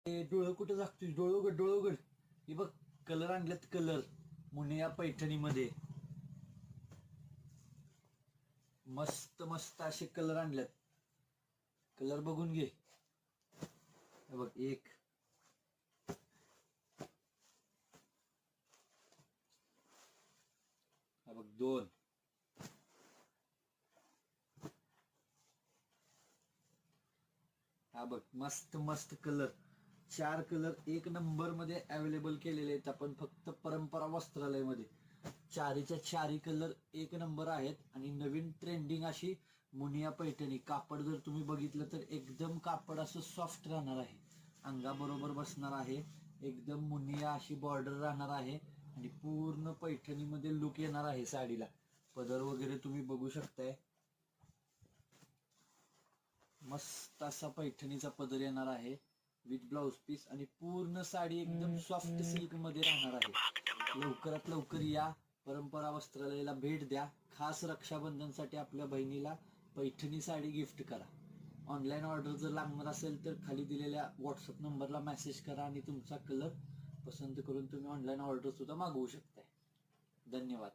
डोळं कुठं झाकतोय? डोळं उघड, डोळं उघड. हे बघ, कलर आणलेत. कलर मुनिया पैठणीमध्ये मस्त मस्त असे कलर आणलेत. कलर बघून घे. हे बघ, एक, हा बघ, दोन, हा बघ, मस्त मस्त कलर. 4 कलर एक नंबर मध्ये अवेलेबल केलेले आहेत आपण फक्त परंपरा वस्त्रालयमध्ये. चारीच्या चारी कलर एक नंबर आहेत आणि नवीन ट्रेंडिंग अशी मुनिया पैठणी. कापड जर तुम्ही बघितलं तर एकदम कापड असं सॉफ्ट राहणार आहे, अंगाबरोबर बसणार आहे. एकदम मुनिया अशी बॉर्डर राहणार आहे आणि पूर्ण पैठणीमध्ये लुक येणार आहे साडीला. पदर वगैरे तुम्ही बघू शकताय. मस्त असा पैठणीचा पदर येणार आहे विथ ब्लाउज पीस आणि पूर्ण साडी एकदम सॉफ्ट सिल्क मध्ये राहणार आहे. लवकरात लवकर या, परंपरा वस्त्रालयाला भेट द्या. खास रक्षाबंधनसाठी आपल्या बहिणीला पैठणी साडी गिफ्ट करा. ऑनलाईन ऑर्डर जर लागणार असेल तर खाली दिलेल्या व्हॉट्सअप नंबरला मेसेज करा आणि तुमचा कलर पसंत करून तुम्ही ऑनलाईन ऑर्डर सुद्धा मागवू शकताय. धन्यवाद.